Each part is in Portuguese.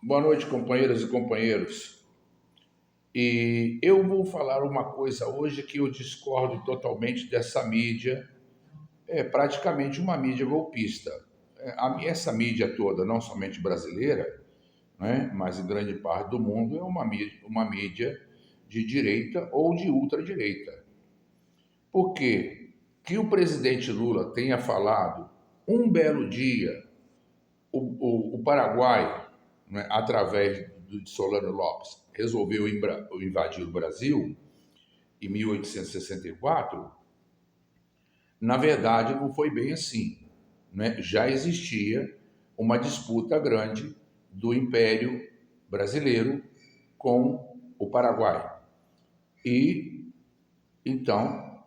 Boa noite, companheiras e companheiros. E eu vou falar uma coisa hoje que eu discordo totalmente dessa mídia, é praticamente uma mídia golpista. Essa mídia toda, não somente brasileira, né, mas em grande parte do mundo, é uma mídia de direita ou de ultradireita. Por quê? Que o presidente Lula tenha falado um belo dia o Paraguai, né, através de Solano Lopes, resolveu invadir o Brasil em 1864, na verdade não foi bem assim. Né? Já existia uma disputa grande do Império Brasileiro com o Paraguai. E, então,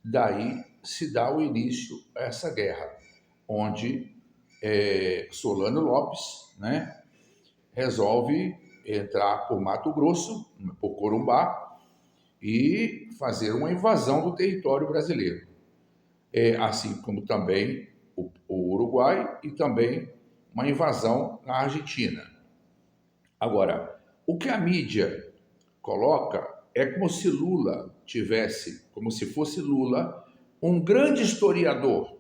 daí se dá o início a essa guerra, onde Solano Lopes, né, resolve entrar por Mato Grosso, por Corumbá, e fazer uma invasão do território brasileiro. Assim como também o Uruguai e também uma invasão na Argentina. Agora, o que a mídia coloca é como se Lula tivesse, como se fosse Lula, um grande historiador.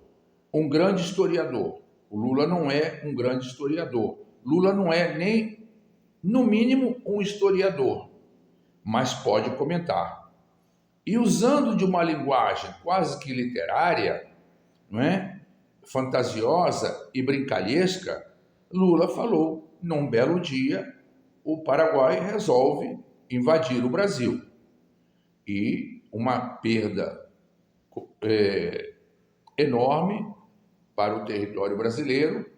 Um grande historiador. O Lula não é um grande historiador. Lula não é nem, no mínimo, um historiador, mas pode comentar. E usando de uma linguagem quase que literária, não é? Fantasiosa e brincalhesca, Lula falou: num belo dia, o Paraguai resolve invadir o Brasil. E uma perda enorme para o território brasileiro,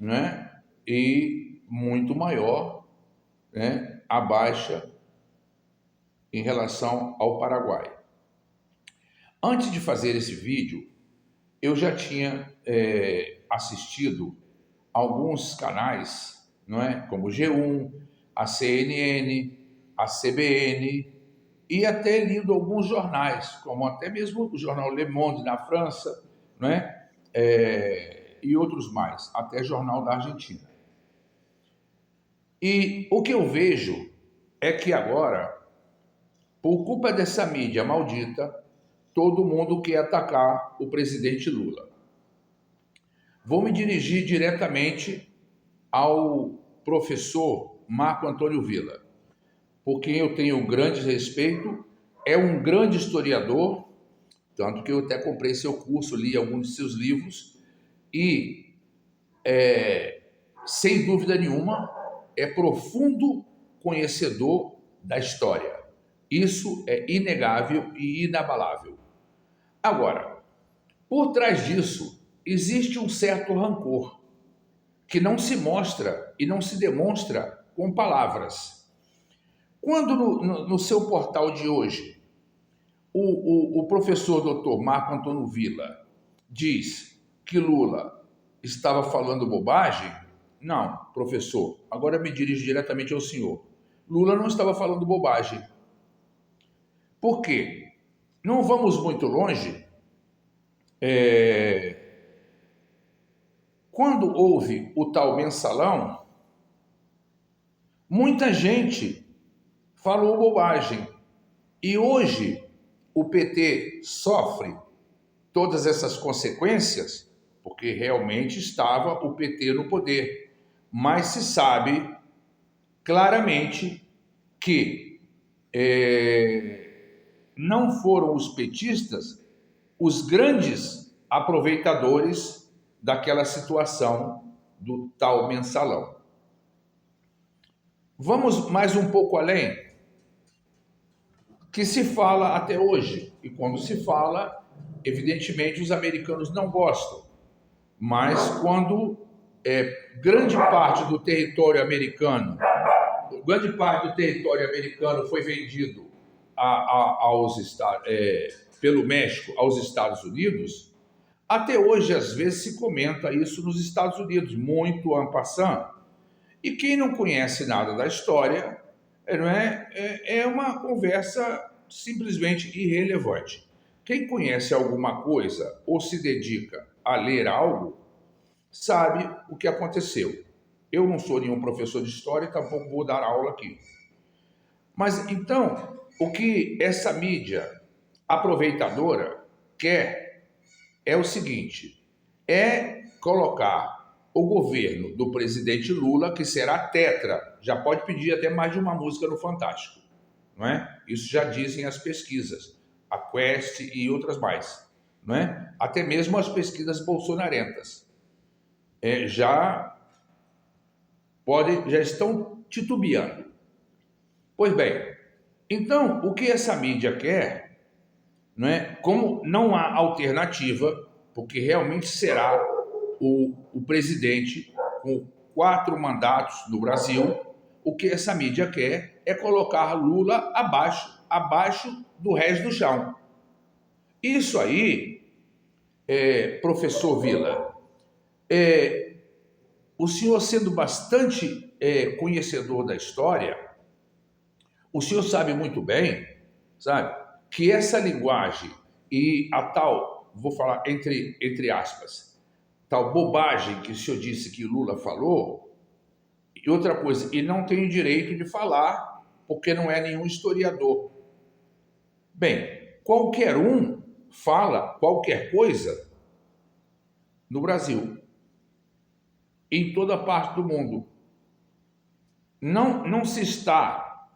né? E muito maior, né, a baixa em relação ao Paraguai. Antes de fazer esse vídeo, eu já tinha assistido alguns canais, não é? Como o G1, a CNN, a CBN, e até lido alguns jornais, como até mesmo o jornal Le Monde na França, não é? E outros mais, até jornal da Argentina. E o que eu vejo é que agora, por culpa dessa mídia maldita, todo mundo quer atacar o presidente Lula. Vou me dirigir diretamente ao professor Marco Antônio Villa, por quem eu tenho grande respeito, é um grande historiador, tanto que eu até comprei seu curso, li alguns de seus livros, e, sem dúvida nenhuma, é profundo conhecedor da história. Isso é inegável e inabalável. Agora, por trás disso, existe um certo rancor que não se mostra e não se demonstra com palavras. Quando no seu portal de hoje, o professor Dr. Marco Antônio Villa diz que Lula estava falando bobagem, não, professor, agora me dirijo diretamente ao senhor. Lula não estava falando bobagem. Por quê? Não vamos muito longe. Quando houve o tal mensalão, muita gente falou bobagem. E hoje o PT sofre todas essas consequências porque realmente estava o PT no poder. Mas se sabe claramente que não foram os petistas os grandes aproveitadores daquela situação do tal mensalão. Vamos mais um pouco além, que se fala até hoje, e quando se fala, evidentemente os americanos não gostam, mas quando grande parte do território americano foi vendido pelo México aos Estados Unidos, até hoje às vezes se comenta isso nos Estados Unidos, muito en passant. E quem não conhece nada da história, é uma conversa simplesmente irrelevante. Quem conhece alguma coisa ou se dedica a ler algo, sabe o que aconteceu. Eu não sou nenhum professor de história e tampouco vou dar aula aqui. Mas então, o que essa mídia aproveitadora quer é o seguinte: é colocar o governo do presidente Lula, que será tetra, já pode pedir até mais de uma música no Fantástico, não é? Isso já dizem as pesquisas, a Quest e outras mais, não é? Até mesmo as pesquisas bolsonarentas já estão titubeando. Pois bem, então o que essa mídia quer, não é? Como não há alternativa, porque realmente será o presidente com 4 mandatos no Brasil, o que essa mídia quer é colocar Lula abaixo do resto do chão. Isso aí, professor Vila, o senhor sendo bastante conhecedor da história, o senhor sabe muito bem, sabe, que essa linguagem e a tal, vou falar entre aspas, tal bobagem que o senhor disse que Lula falou, e outra coisa, e não tem o direito de falar, porque não é nenhum historiador. Bem, qualquer um fala qualquer coisa no Brasil, em toda parte do mundo. Não se está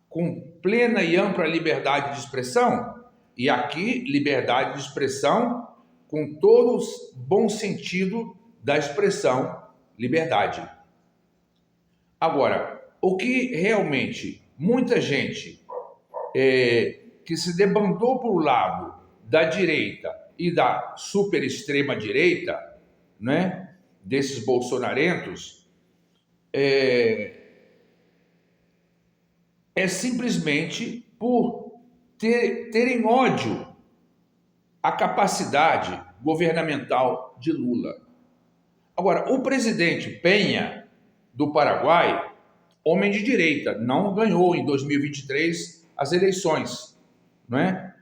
com plena e ampla liberdade de expressão, e aqui liberdade de expressão com todo o bom sentido da expressão liberdade. Agora, o que realmente muita gente que se debandou para o lado da direita e da super extrema direita, né, desses bolsonarentos, é simplesmente por terem ódio à capacidade governamental de Lula. Agora, o presidente Penha, do Paraguai, homem de direita, não ganhou em 2023 as eleições, não é?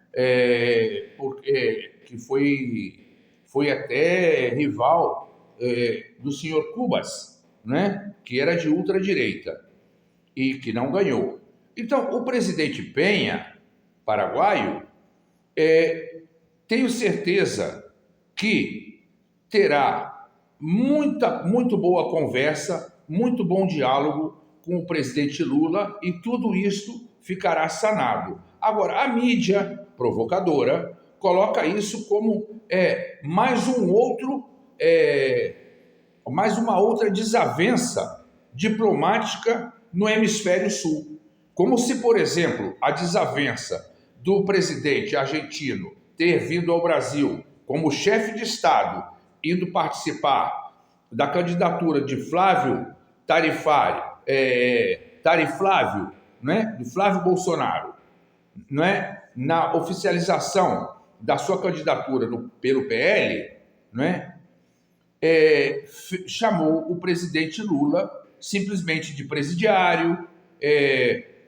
Porque que foi até rival do senhor Cubas, né? Que era de ultradireita e que não ganhou. Então, o presidente Penha, paraguaio, tenho certeza que terá muito boa conversa, muito bom diálogo com o presidente Lula e tudo isso ficará sanado. Agora, a mídia provocadora coloca isso como mais uma outra desavença diplomática no hemisfério sul. Como se, por exemplo, a desavença do presidente argentino ter vindo ao Brasil como chefe de Estado, indo participar da candidatura de Flávio Tariflávio, né, de Flávio Bolsonaro, né, na oficialização da sua candidatura pelo PL, né, chamou o presidente Lula simplesmente de presidiário,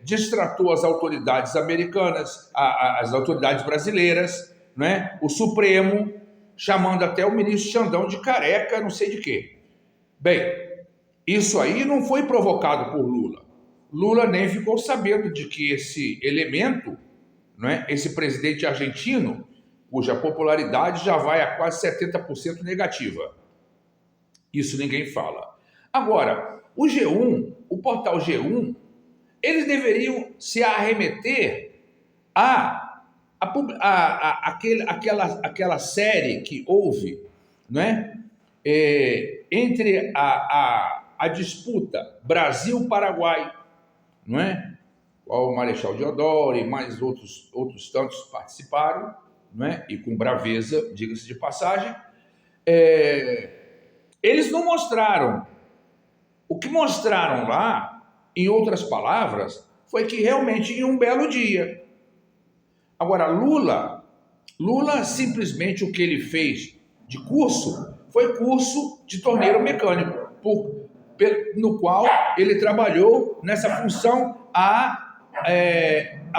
destratou as autoridades americanas, as autoridades brasileiras, né, o Supremo, chamando até o ministro Xandão de careca, não sei de quê. Bem, isso aí não foi provocado por Lula. Lula nem ficou sabendo de que esse elemento, né, esse presidente argentino, cuja popularidade já vai a quase 70% negativa. Isso ninguém fala. Agora, o G1, o portal G1, eles deveriam se arremeter àquela série que houve, né, entre a disputa Brasil-Paraguai, não é? O Marechal Deodoro e mais outros tantos participaram, não é? E com braveza, diga-se de passagem. Eles não mostraram. O que mostraram lá, em outras palavras, foi que realmente em um belo dia. Agora, Lula simplesmente o que ele fez de curso foi curso de torneiro mecânico, no qual ele trabalhou nessa função há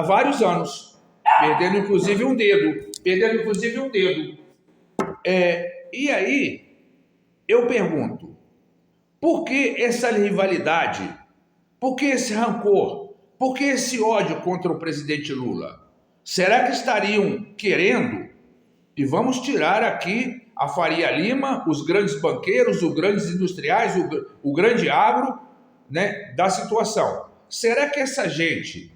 vários anos, perdendo inclusive um dedo. E aí, eu pergunto, Por que essa rivalidade? Por que esse rancor? Por que esse ódio contra o presidente Lula? Será que estariam querendo? E vamos tirar aqui a Faria Lima, os grandes banqueiros, os grandes industriais, o grande agro, né, da situação. Será que essa gente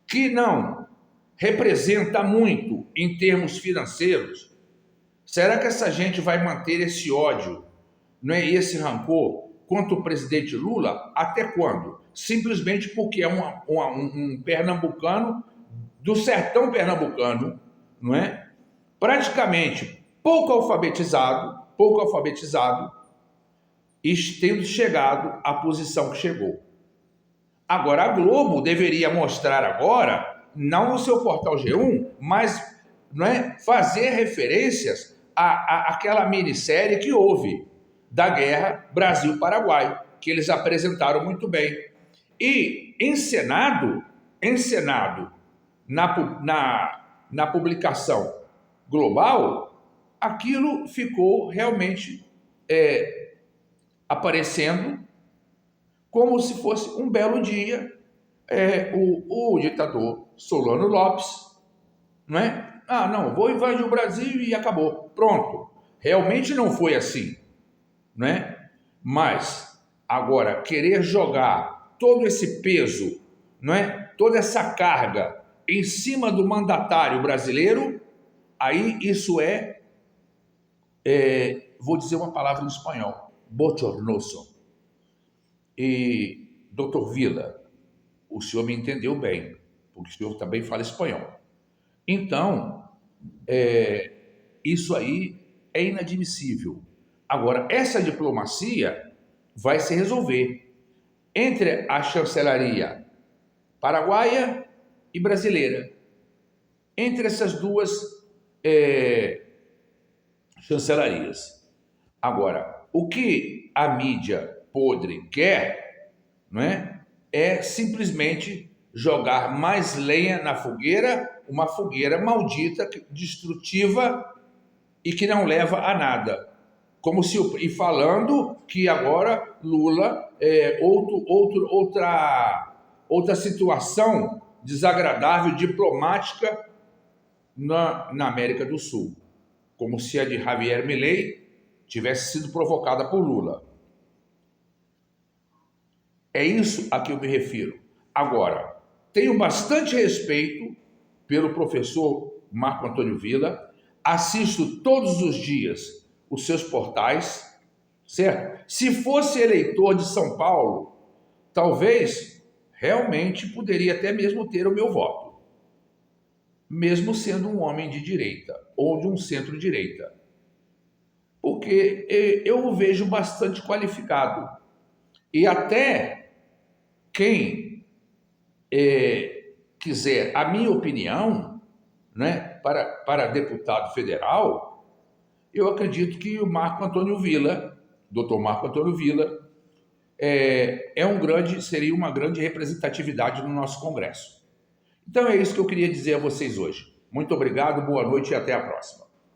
que não representa muito em termos financeiros, será que essa gente vai manter esse ódio, não é, esse rancor contra o presidente Lula? Até quando? Simplesmente porque é um pernambucano, do sertão pernambucano, não é? Praticamente pouco alfabetizado, e tendo chegado à posição que chegou. Agora, a Globo deveria mostrar agora, não no seu portal G1, mas, não é, fazer referências àquela minissérie que houve da Guerra Brasil-Paraguai, que eles apresentaram muito bem. E encenado na publicação global, aquilo ficou realmente aparecendo como se fosse um belo dia, o ditador Solano Lopes, não é? Ah, não, vou invadir o Brasil e acabou, pronto. Realmente não foi assim, não é? Mas agora querer jogar todo esse peso, não é? Toda essa carga em cima do mandatário brasileiro, aí isso vou dizer uma palavra em espanhol, bochornoso. E, doutor Vila, o senhor me entendeu bem, porque o senhor também fala espanhol. Então, isso aí é inadmissível. Agora, essa diplomacia vai se resolver entre a chancelaria paraguaia e brasileira. Entre essas duas chancelarias. Agora, o que a mídia podre quer, não é simplesmente jogar mais lenha na fogueira, uma fogueira maldita, destrutiva e que não leva a nada. Como se, e falando que agora Lula é outra situação desagradável, diplomática na América do Sul. Como se a de Javier Milei tivesse sido provocada por Lula. É isso a que eu me refiro. Agora, tenho bastante respeito pelo professor Marco Antônio Villa, assisto todos os dias os seus portais, certo? Se fosse eleitor de São Paulo, talvez realmente poderia até mesmo ter o meu voto, mesmo sendo um homem de direita ou de um centro-direita, porque eu o vejo bastante qualificado. E até quem quiser a minha opinião, né, para deputado federal, eu acredito que o Marco Antônio Villa, doutor Marco Antônio Villa, seria uma grande representatividade no nosso Congresso. Então é isso que eu queria dizer a vocês hoje. Muito obrigado, boa noite e até a próxima.